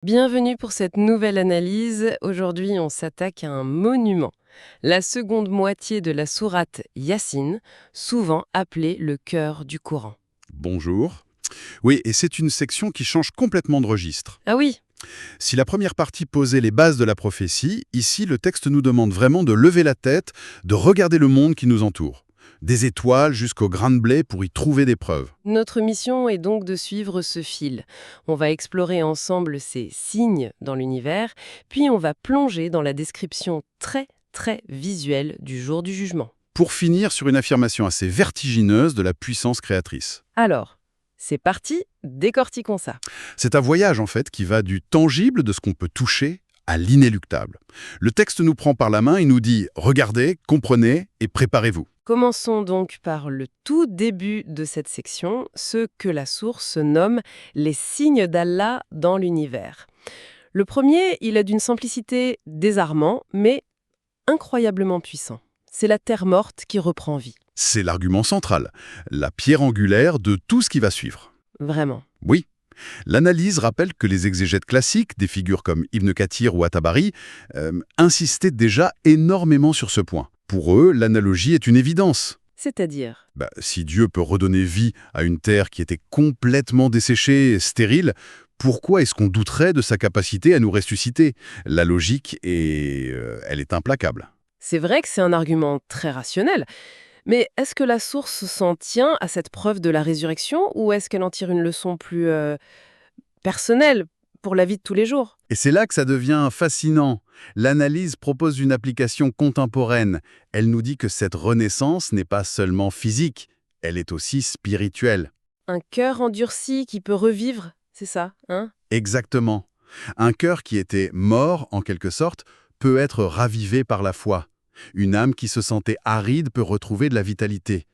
Bienvenue pour cette nouvelle analyse. Aujourd'hui, on s'attaque à un monument, la seconde moitié de la sourate Yassine, souvent appelée le cœur du Coran. Bonjour. Oui, et c'est une section qui change complètement de registre. Ah oui, Si la première partie posait les bases de la prophétie, ici le texte nous demande vraiment de lever la tête, de regarder le monde qui nous entoure. Des étoiles jusqu'au grain de blé pour y trouver des preuves. notre mission est donc de suivre ce fil. On va explorer ensemble ces signes dans l'univers, puis on va plonger dans la description très visuelle du jour du jugement. Pour finir sur une affirmation assez vertigineuse de la puissance créatrice. Alors, c'est parti, décortiquons ça. C'est un voyage en fait qui va du tangible de ce qu'on peut toucher à l'inéluctable. Le texte nous prend par la main et nous dit « Regardez, comprenez et préparez-vous ». Commençons donc par le tout début de cette section, ce que la source nomme les signes d'Allah dans l'univers. Le premier, il est d'une simplicité désarmant, mais incroyablement puissant. C'est la terre morte qui reprend vie. C'est l'argument central, la pierre angulaire de tout ce qui va suivre. Vraiment. Oui, l'analyse rappelle que les exégètes classiques, des figures comme Ibn Kathir ou At-Tabari, insistaient déjà énormément sur ce point. Pour eux, l'analogie est une évidence. C'est-à-dire, Si Dieu peut redonner vie à une terre qui était complètement desséchée, stérile, pourquoi est-ce qu'on douterait de sa capacité à nous ressusciter? La logique elle est implacable. c'est vrai que c'est un argument très rationnel, mais est-ce que la source s'en tient à cette preuve de la résurrection ou est-ce qu'elle en tire une leçon plus personnelle pour la vie de tous les jours? Et c'est là que ça devient fascinant. L'analyse propose une application contemporaine. Elle nous dit que cette renaissance n'est pas seulement physique, elle est aussi spirituelle. Un cœur endurci qui peut revivre, c'est ça, hein? Exactement. Un cœur qui était mort, en quelque sorte, peut être ravivé par la foi. Une âme qui se sentait aride peut retrouver de la vitalité.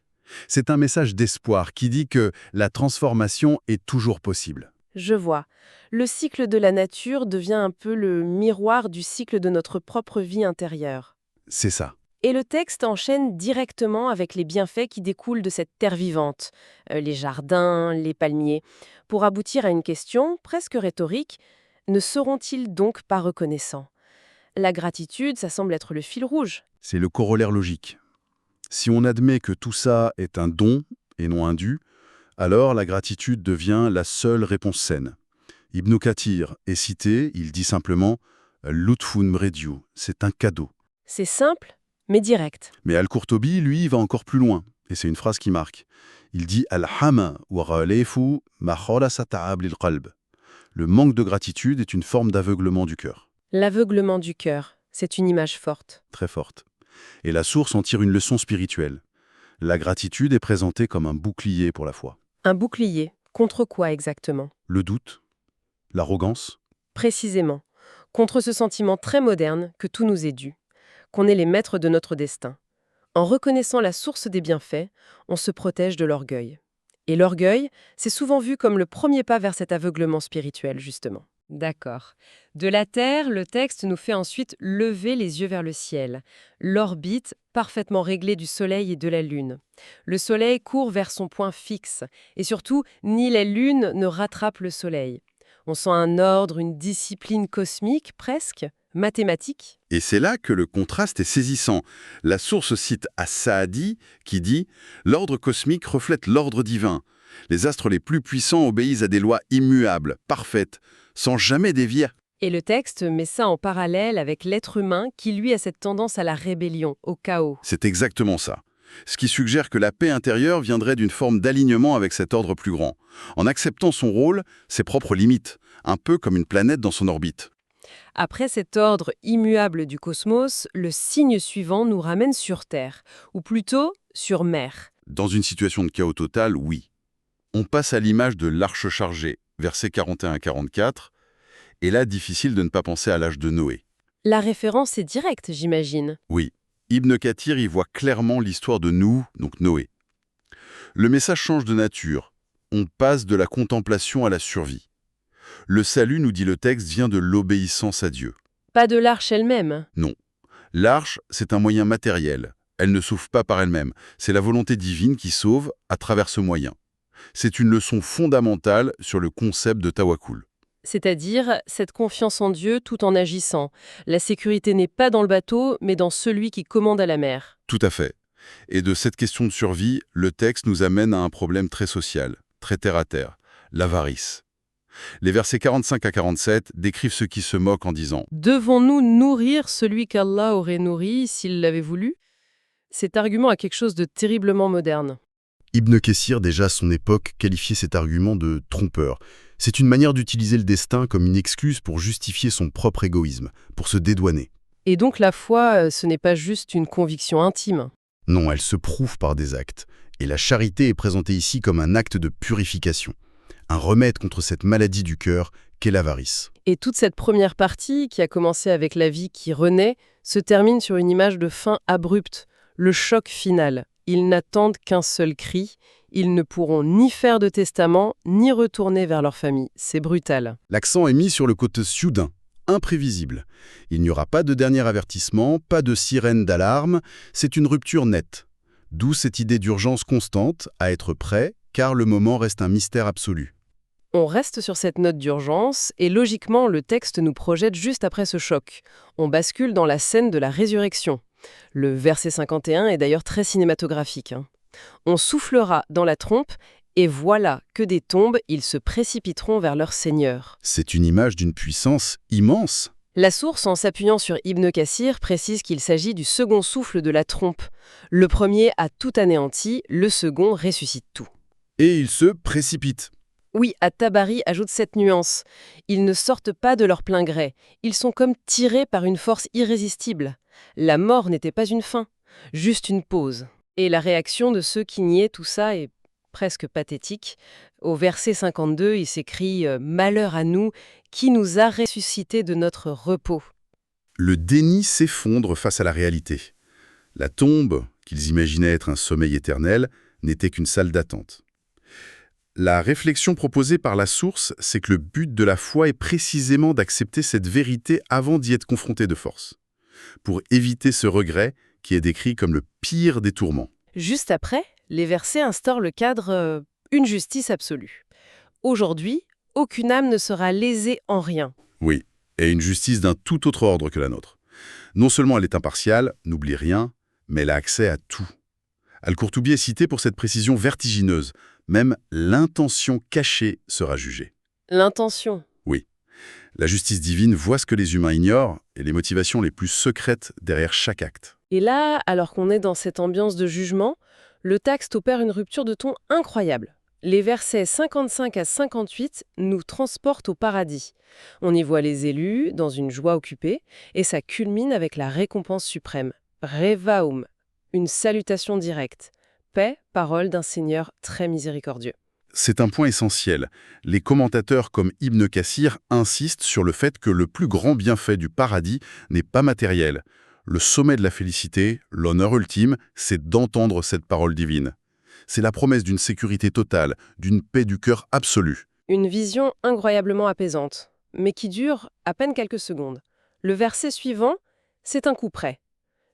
C'est un message d'espoir qui dit que la transformation est toujours possible. Je vois. Le cycle de la nature devient un peu le miroir du cycle de notre propre vie intérieure. C'est ça. Et le texte enchaîne directement avec les bienfaits qui découlent de cette terre vivante, les jardins, les palmiers, pour aboutir à une question presque rhétorique, ne seront-ils donc pas reconnaissants? La gratitude, ça semble être le fil rouge. C'est le corollaire logique. Si on admet que tout ça est un don et non un dû, alors la gratitude devient la seule réponse saine. Ibn Kathir est cité, il dit simplement « Lutfun mrediu », c'est un cadeau. C'est simple, mais direct. Mais Al-Qurtubi, lui, va encore plus loin, et c'est une phrase qui marque. Il dit « Al-hama wa ghalefu ma khalasa ta'ab lil qalb ». Le manque de gratitude est une forme d'aveuglement du cœur, L'aveuglement du cœur, c'est une image forte. très forte. Et la source en tire une leçon spirituelle. La gratitude est présentée comme un bouclier pour la foi. Un bouclier, contre quoi exactement? Le doute, l'arrogance, Précisément, contre ce sentiment très moderne que tout nous est dû, qu'on est les maîtres de notre destin. En reconnaissant la source des bienfaits, on se protège de l'orgueil. Et l'orgueil, c'est souvent vu comme le premier pas vers cet aveuglement spirituel, justement. D'accord. De la Terre, le texte nous fait ensuite lever les yeux vers le ciel, l'orbite parfaitement réglée du Soleil et de la Lune. Le Soleil court vers son point fixe, et surtout, ni la Lune ne rattrape le Soleil. On sent un ordre, une discipline cosmique, presque, mathématique. Et c'est là que le contraste est saisissant. La source cite As-Saadi qui dit « L'ordre cosmique reflète l'ordre divin. Les astres les plus puissants obéissent à des lois immuables, parfaites, sans jamais dévier. » Et le texte met ça en parallèle avec l'être humain qui, lui, a cette tendance à la rébellion, au chaos. C'est exactement ça. Ce qui suggère que la paix intérieure viendrait d'une forme d'alignement avec cet ordre plus grand, en acceptant son rôle, ses propres limites, un peu comme une planète dans son orbite. Après cet ordre immuable du cosmos, le signe suivant nous ramène sur Terre, ou plutôt sur mer. Dans une situation de chaos total, oui. On passe à l'image de l'arche chargée, versets 41 à 44, et là, difficile de ne pas penser à l'âge de Noé. La référence est directe, j'imagine. Oui, Ibn Kathir y voit clairement l'histoire de nous, donc Noé. Le message change de nature. On passe de la contemplation à la survie. Le salut, nous dit le texte, vient de l'obéissance à Dieu. Pas de l'arche elle-même. Non. L'arche, c'est un moyen matériel. Elle ne sauve pas par elle-même. C'est la volonté divine qui sauve à travers ce moyen. C'est une leçon fondamentale sur le concept de tawakkul. C'est-à-dire cette confiance en Dieu tout en agissant. La sécurité n'est pas dans le bateau, mais dans celui qui commande à la mer. Tout à fait. Et de cette question de survie, le texte nous amène à un problème très social, très terre-à-terre, l'avarice. Les versets 45 à 47 décrivent ceux qui se moquent en disant Devons-nous nourrir celui qu'Allah aurait nourri s'il l'avait voulu? Cet argument a quelque chose de terriblement moderne. Ibn Kathir, déjà à son époque, qualifiait cet argument de trompeur. C'est une manière d'utiliser le destin comme une excuse pour justifier son propre égoïsme, pour se dédouaner. Et donc la foi, ce n'est pas juste une conviction intime. Non, elle se prouve par des actes. Et la charité est présentée ici comme un acte de purification, un remède contre cette maladie du cœur qu'est l'avarice. Et toute cette première partie, qui a commencé avec la vie qui renaît, se termine sur une image de fin abrupte, le choc final. Ils n'attendent qu'un seul cri, ils ne pourront ni faire de testament, ni retourner vers leur famille. C'est brutal. L'accent est mis sur le côté soudain, imprévisible. Il n'y aura pas de dernier avertissement, pas de sirène d'alarme, c'est une rupture nette. D'où cette idée d'urgence constante, à être prêt, car le moment reste un mystère absolu. On reste sur cette note d'urgence, et logiquement, le texte nous projette juste après ce choc. On bascule dans la scène de la résurrection. Le verset 51 est d'ailleurs très cinématographique. On soufflera dans la trompe, et voilà que des tombes, ils se précipiteront vers leur Seigneur. C'est une image d'une puissance immense. La source, en s'appuyant sur Ibn Kathir, précise qu'il s'agit du second souffle de la trompe. Le premier a tout anéanti, le second ressuscite tout. Et ils se précipitent. Oui, At-Tabari ajoute cette nuance. Ils ne sortent pas de leur plein gré. Ils sont comme tirés par une force irrésistible. La mort n'était pas une fin, juste une pause. Et la réaction de ceux qui niaient tout ça est presque pathétique. Au verset 52, il s'écrit « Malheur à nous, qui nous a ressuscités de notre repos ». Le déni s'effondre face à la réalité. La tombe, qu'ils imaginaient être un sommeil éternel, n'était qu'une salle d'attente. La réflexion proposée par la source, c'est que le but de la foi est précisément d'accepter cette vérité avant d'y être confronté de force, pour éviter ce regret qui est décrit comme le pire des tourments. Juste après, les versets instaurent le cadre une justice absolue. Aujourd'hui, aucune âme ne sera lésée en rien. Oui, et une justice d'un tout autre ordre que la nôtre. Non seulement elle est impartiale, n'oublie rien, mais elle a accès à tout. Al-Qurtubi est cité pour cette précision vertigineuse. Même l'intention cachée sera jugée. L'intention. Oui. La justice divine voit ce que les humains ignorent et les motivations les plus secrètes derrière chaque acte. Et là, alors qu'on est dans cette ambiance de jugement, le texte opère une rupture de ton incroyable. Les versets 55 à 58 nous transportent au paradis. On y voit les élus, dans une joie occupée, et ça culmine avec la récompense suprême. Revaum, une salutation directe. Paix, parole d'un Seigneur très miséricordieux. C'est un point essentiel. Les commentateurs comme Ibn Kathir insistent sur le fait que le plus grand bienfait du paradis n'est pas matériel. Le sommet de la félicité, l'honneur ultime, c'est d'entendre cette parole divine. C'est la promesse d'une sécurité totale, d'une paix du cœur absolue. Une vision incroyablement apaisante, mais qui dure à peine quelques secondes. Le verset suivant, c'est un coup près.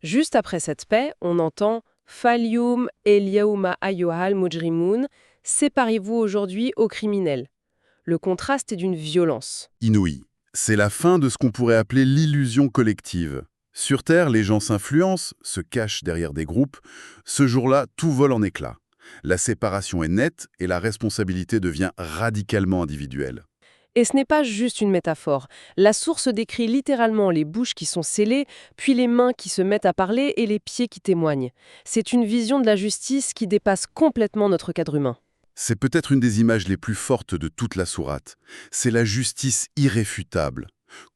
Juste après cette paix, on entend « Falyum el-yauma ayyuhal mujrimun » « Séparez-vous aujourd'hui aux criminels ». Le contraste est d'une violence. Inouï. C'est la fin de ce qu'on pourrait appeler l'illusion collective. Sur Terre, les gens s'influencent, se cachent derrière des groupes. Ce jour-là, tout vole en éclats. La séparation est nette et la responsabilité devient radicalement individuelle. Et ce n'est pas juste une métaphore. La source décrit littéralement les bouches qui sont scellées, puis les mains qui se mettent à parler et les pieds qui témoignent. C'est une vision de la justice qui dépasse complètement notre cadre humain. C'est peut-être une des images les plus fortes de toute la sourate. C'est la justice irréfutable.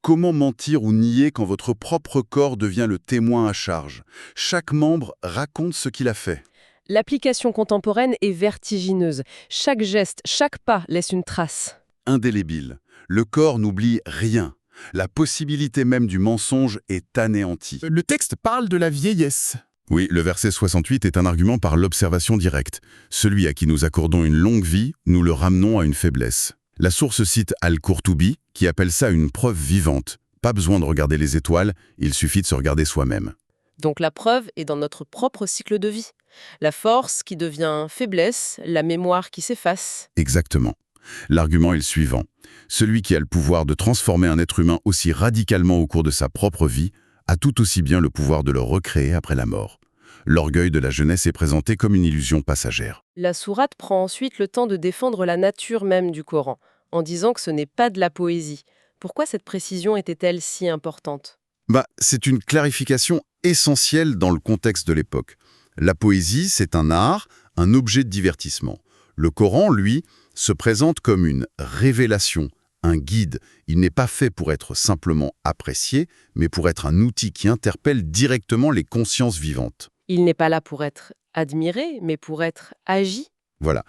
Comment mentir ou nier quand votre propre corps devient le témoin à charge? Chaque membre raconte ce qu'il a fait. L'application contemporaine est vertigineuse. Chaque geste, chaque pas laisse une trace. Indélébile. Le corps n'oublie rien. La possibilité même du mensonge est anéantie. Le texte parle de la vieillesse. Oui, le verset 68 est un argument par l'observation directe. Celui à qui nous accordons une longue vie, nous le ramenons à une faiblesse. La source cite Al-Qurtubi, qui appelle ça une preuve vivante. Pas besoin de regarder les étoiles, il suffit de se regarder soi-même. Donc la preuve est dans notre propre cycle de vie. La force qui devient faiblesse, la mémoire qui s'efface. Exactement. L'argument est le suivant. Celui qui a le pouvoir de transformer un être humain aussi radicalement au cours de sa propre vie a tout aussi bien le pouvoir de le recréer après la mort. L'orgueil de la jeunesse est présenté comme une illusion passagère. La sourate prend ensuite le temps de défendre la nature même du Coran, en disant que ce n'est pas de la poésie. Pourquoi cette précision était-elle si importante? C'est une clarification essentielle dans le contexte de l'époque. La poésie, c'est un art, un objet de divertissement. Le Coran, lui, se présente comme une révélation, un guide. Il n'est pas fait pour être simplement apprécié, mais pour être un outil qui interpelle directement les consciences vivantes. Il n'est pas là pour être admiré, mais pour être agi. Voilà.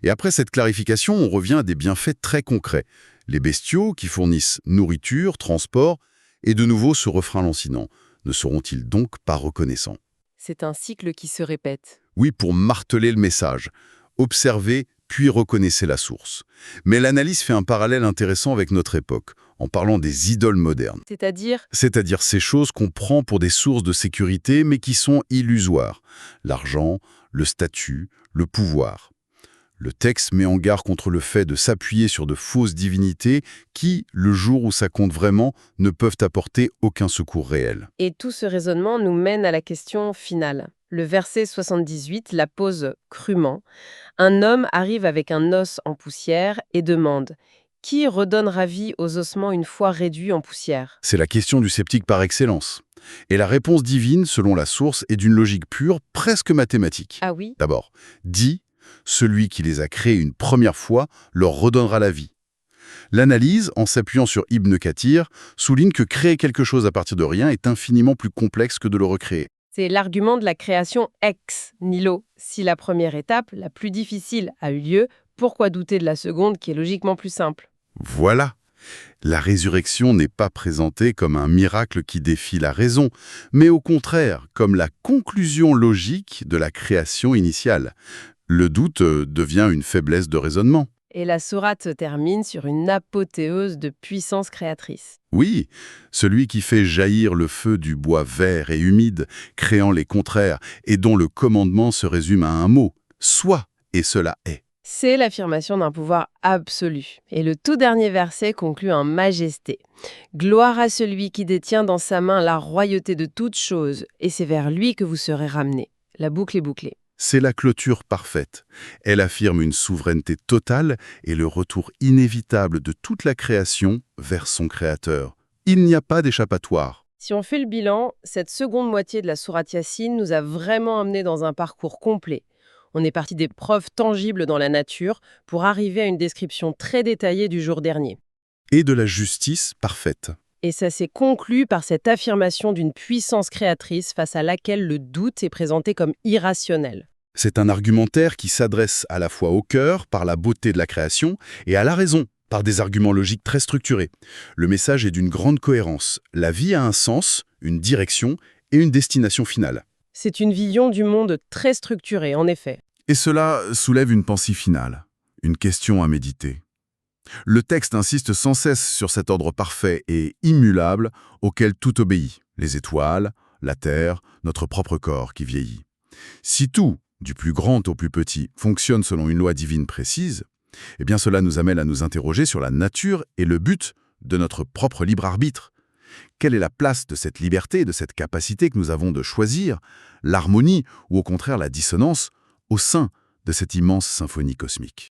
Et après cette clarification, on revient à des bienfaits très concrets. Les bestiaux qui fournissent nourriture, transport, et de nouveau ce refrain lancinant. Ne seront-ils donc pas reconnaissants? C'est un cycle qui se répète. Oui, pour marteler le message. Observez, puis reconnaissez la source. Mais l'analyse fait un parallèle intéressant avec notre époque, en parlant des idoles modernes. C'est-à-dire, C'est-à-dire ces choses qu'on prend pour des sources de sécurité, mais qui sont illusoires. L'argent, le statut, le pouvoir. Le texte met en garde contre le fait de s'appuyer sur de fausses divinités qui, le jour où ça compte vraiment, ne peuvent apporter aucun secours réel. et tout ce raisonnement nous mène à la question finale. Le verset 78 la pose crûment. Un homme arrive avec un os en poussière et demande « Qui redonnera vie aux ossements une fois réduits en poussière ?» C'est la question du sceptique par excellence. Et la réponse divine, selon la source, est d'une logique pure, presque mathématique. Ah oui? D'abord, dit, celui qui les a créés une première fois leur redonnera la vie. L'analyse, en s'appuyant sur Ibn Kathir, souligne que créer quelque chose à partir de rien est infiniment plus complexe que de le recréer. C'est l'argument de la création ex nihilo. Si la première étape, la plus difficile, a eu lieu, pourquoi douter de la seconde qui est logiquement plus simple? Voilà. La résurrection n'est pas présentée comme un miracle qui défie la raison, mais au contraire, comme la conclusion logique de la création initiale. Le doute devient une faiblesse de raisonnement. Et la sourate se termine sur une apothéose de puissance créatrice. Oui, celui qui fait jaillir le feu du bois vert et humide, créant les contraires, et dont le commandement se résume à un mot, « soit », et cela est. C'est l'affirmation d'un pouvoir absolu. Et le tout dernier verset conclut en majesté. « Gloire à celui qui détient dans sa main la royauté de toutes choses, et c'est vers lui que vous serez ramenés. » La boucle est bouclée. C'est la clôture parfaite. Elle affirme une souveraineté totale et le retour inévitable de toute la création vers son créateur. Il n'y a pas d'échappatoire. Si on fait le bilan, cette seconde moitié de la sourate Yassine nous a vraiment amenés dans un parcours complet. On est parti des preuves tangibles dans la nature pour arriver à une description très détaillée du jour dernier. Et de la justice parfaite. Et ça s'est conclu par cette affirmation d'une puissance créatrice face à laquelle le doute est présenté comme irrationnel. C'est un argumentaire qui s'adresse à la fois au cœur, par la beauté de la création, et à la raison, par des arguments logiques très structurés. Le message est d'une grande cohérence. La vie a un sens, une direction et une destination finale. C'est une vision du monde très structurée, en effet. Et cela soulève une pensée finale, une question à méditer. Le texte insiste sans cesse sur cet ordre parfait et immuable auquel tout obéit, les étoiles, la terre, notre propre corps qui vieillit. Si tout, du plus grand au plus petit, fonctionne selon une loi divine précise, eh bien cela nous amène à nous interroger sur la nature et le but de notre propre libre arbitre. Quelle est la place de cette liberté, de cette capacité que nous avons de choisir, l'harmonie ou au contraire la dissonance, au sein de cette immense symphonie cosmique?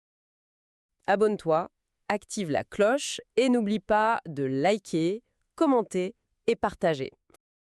Abonne-toi, active la cloche et n'oublie pas de liker, commenter et partager.